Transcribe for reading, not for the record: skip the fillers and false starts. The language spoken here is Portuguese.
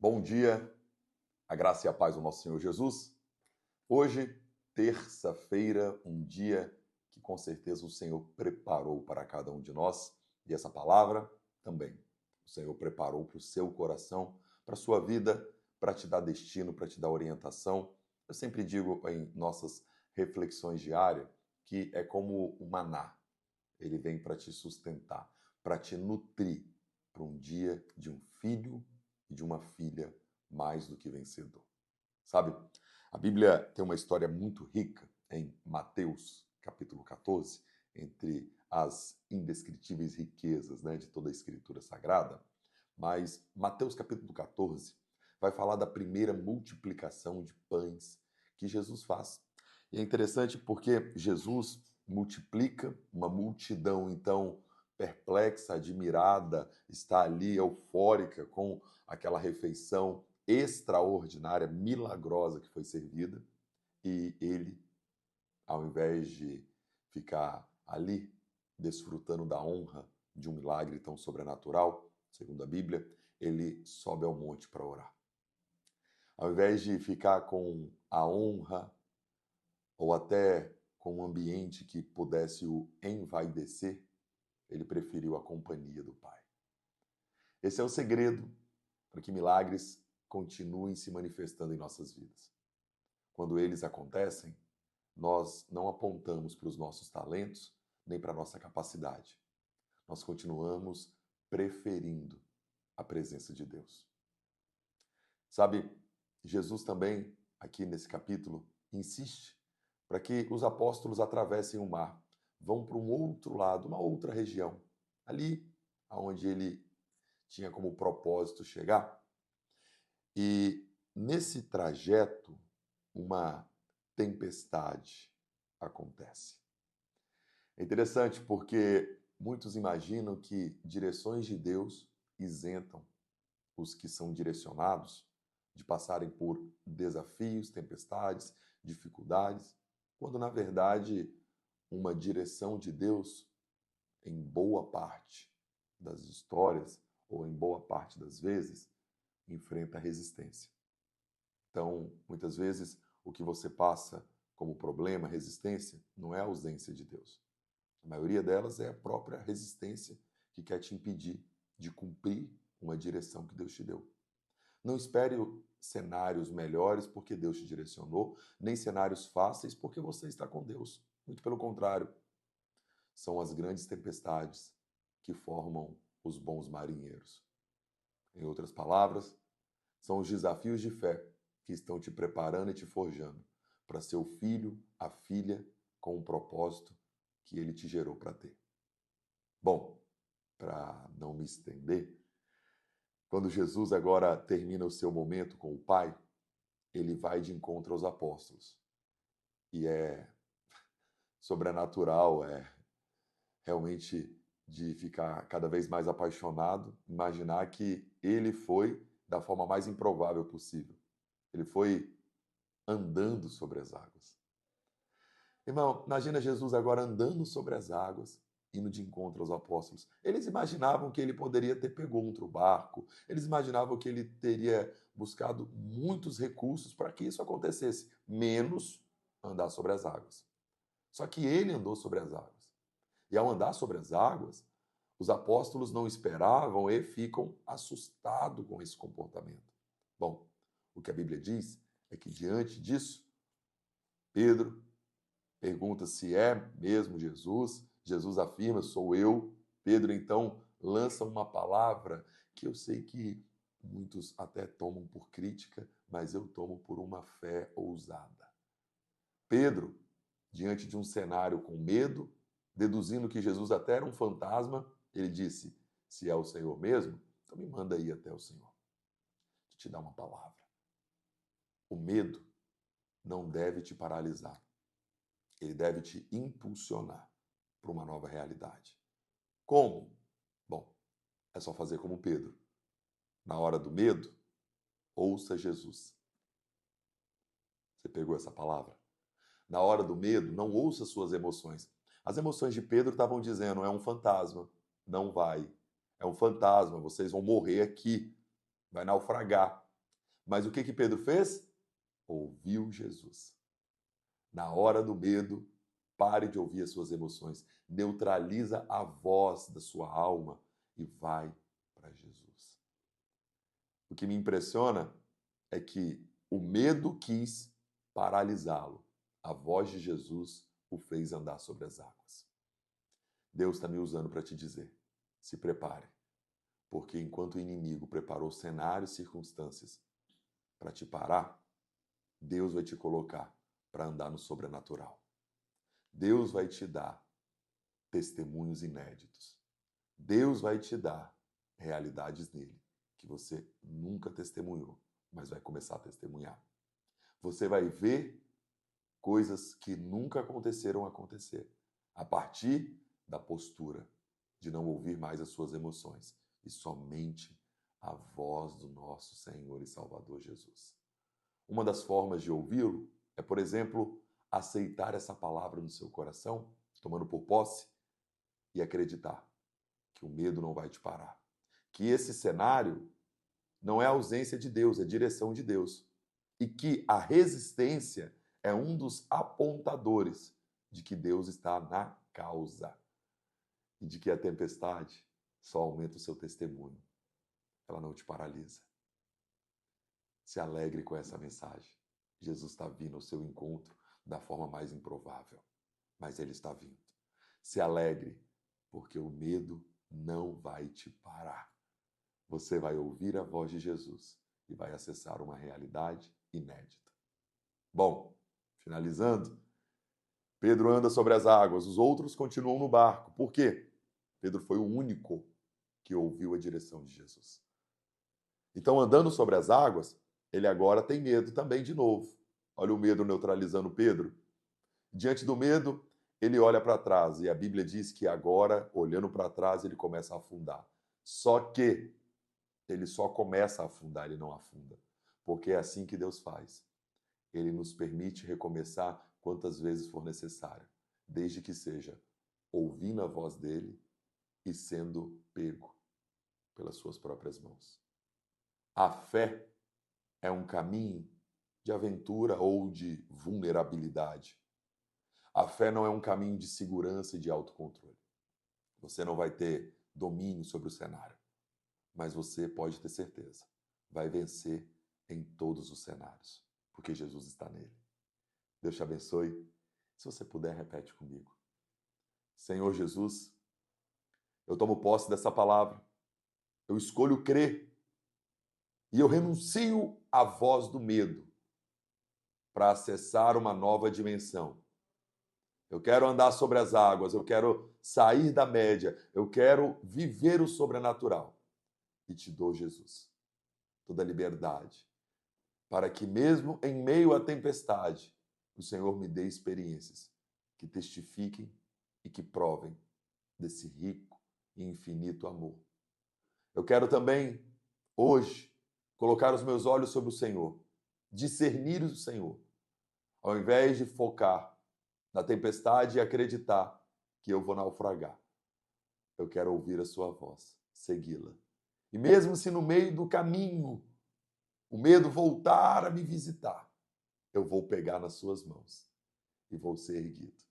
Bom dia, a graça e a paz do nosso Senhor Jesus. Hoje, terça-feira, um dia que com certeza o Senhor preparou para cada um de nós, e essa palavra também. O Senhor preparou para o seu coração, para a sua vida, para te dar destino, para te dar orientação. Eu sempre digo em nossas reflexões diárias que é como o maná. Ele vem para te sustentar, para te nutrir para um dia de um filho e de uma filha mais do que vencedor. Sabe? A Bíblia tem uma história muito rica em Mateus, capítulo 14, entre as indescritíveis riquezas, né, de toda a Escritura Sagrada. Mas Mateus, capítulo 14, vai falar da primeira multiplicação de pães que Jesus faz. E é interessante porque Jesus multiplica uma multidão, então, perplexa, admirada, está ali eufórica com aquela refeição extraordinária, milagrosa que foi servida, e ele, ao invés de ficar ali desfrutando da honra de um milagre tão sobrenatural, segundo a Bíblia, ele sobe ao monte para orar. Ao invés de ficar com a honra ou até com um ambiente que pudesse o envaidecer, ele preferiu a companhia do Pai. Esse é o segredo para que milagres continuem se manifestando em nossas vidas. Quando eles acontecem, nós não apontamos para os nossos talentos nem para a nossa capacidade. Nós continuamos preferindo a presença de Deus. Sabe, Jesus também, aqui nesse capítulo, insiste para que os apóstolos atravessem o mar, vão para um outro lado, uma outra região, ali aonde ele tinha como propósito chegar. E nesse trajeto, uma tempestade acontece. É interessante porque muitos imaginam que direções de Deus isentam os que são direcionados de passarem por desafios, tempestades, dificuldades, quando na verdade uma direção de Deus, em boa parte das histórias, ou em boa parte das vezes, enfrenta resistência. Então, muitas vezes, o que você passa como problema, resistência, não é a ausência de Deus. A maioria delas é a própria resistência que quer te impedir de cumprir uma direção que Deus te deu. Não espere cenários melhores porque Deus te direcionou, nem cenários fáceis porque você está com Deus. Muito pelo contrário, são as grandes tempestades que formam os bons marinheiros. Em outras palavras, são os desafios de fé que estão te preparando e te forjando para ser o filho, a filha, com o propósito que ele te gerou para ter. Bom, para não me estender, quando Jesus agora termina o seu momento com o Pai, ele vai de encontro aos apóstolos. E é sobrenatural, é realmente de ficar cada vez mais apaixonado, imaginar que ele foi da forma mais improvável possível. Ele foi andando sobre as águas. Irmão, imagina Jesus agora andando sobre as águas, indo de encontro aos apóstolos. Eles imaginavam que ele poderia ter pego outro barco, eles imaginavam que ele teria buscado muitos recursos para que isso acontecesse, menos andar sobre as águas. Só que ele andou sobre as águas. E ao andar sobre as águas, os apóstolos não esperavam e ficam assustados com esse comportamento. Bom, o que a Bíblia diz é que diante disso, Pedro pergunta se é mesmo Jesus. Jesus afirma, sou eu. Pedro então lança uma palavra que eu sei que muitos até tomam por crítica, mas eu tomo por uma fé ousada. Pedro, diante de um cenário com medo, deduzindo que Jesus até era um fantasma, ele disse, se é o Senhor mesmo, então me manda ir até o Senhor. Deixa eu te dar uma palavra. O medo não deve te paralisar. Ele deve te impulsionar para uma nova realidade. Como? Bom, é só fazer como Pedro. Na hora do medo, ouça Jesus. Você pegou essa palavra? Na hora do medo, não ouça suas emoções. As emoções de Pedro estavam dizendo, é um fantasma, não vai. É um fantasma, vocês vão morrer aqui, vai naufragar. Mas o que que Pedro fez? Ouviu Jesus. Na hora do medo, pare de ouvir as suas emoções. Neutraliza a voz da sua alma e vai para Jesus. O que me impressiona é que o medo quis paralisá-lo. A voz de Jesus o fez andar sobre as águas. Deus está me usando para te dizer, se prepare, porque enquanto o inimigo preparou cenários e circunstâncias para te parar, Deus vai te colocar para andar no sobrenatural. Deus vai te dar testemunhos inéditos. Deus vai te dar realidades nele que você nunca testemunhou, mas vai começar a testemunhar. Você vai ver coisas que nunca aconteceram acontecer a partir da postura de não ouvir mais as suas emoções e somente a voz do nosso Senhor e Salvador Jesus. Uma das formas de ouvi-lo é, por exemplo, aceitar essa palavra no seu coração, tomando por posse e acreditar que o medo não vai te parar. Que esse cenário não é ausência de Deus, é direção de Deus. E que a resistência é um dos apontadores de que Deus está na causa. E de que a tempestade só aumenta o seu testemunho. Ela não te paralisa. Se alegre com essa mensagem. Jesus está vindo ao seu encontro da forma mais improvável, mas Ele está vindo. Se alegre, porque o medo não vai te parar. Você vai ouvir a voz de Jesus e vai acessar uma realidade inédita. Bom, finalizando, Pedro anda sobre as águas, os outros continuam no barco. Por quê? Pedro foi o único que ouviu a direção de Jesus. Então, andando sobre as águas, ele agora tem medo também de novo. Olha o medo neutralizando Pedro. Diante do medo, ele olha para trás e a Bíblia diz que agora, olhando para trás, ele começa a afundar. Só que ele só começa a afundar, ele não afunda. Porque é assim que Deus faz. Ele nos permite recomeçar quantas vezes for necessário, desde que seja ouvindo a voz dele e sendo pego pelas suas próprias mãos. A fé é um caminho de aventura ou de vulnerabilidade. A fé não é um caminho de segurança e de autocontrole. Você não vai ter domínio sobre o cenário, mas você pode ter certeza, vai vencer em todos os cenários, porque Jesus está nele. Deus te abençoe. Se você puder, repete comigo. Senhor Jesus, eu tomo posse dessa palavra. Eu escolho crer e eu renuncio à voz do medo para acessar uma nova dimensão. Eu quero andar sobre as águas, eu quero sair da média, eu quero viver o sobrenatural. E te dou, Jesus, toda a liberdade, para que mesmo em meio à tempestade, o Senhor me dê experiências que testifiquem e que provem desse rico e infinito amor. Eu quero também, hoje, colocar os meus olhos sobre o Senhor, discernir o Senhor, ao invés de focar na tempestade e acreditar que eu vou naufragar. Eu quero ouvir a sua voz, segui-la. E mesmo se no meio do caminho o medo voltar a me visitar, eu vou pegar nas suas mãos e vou ser erguido.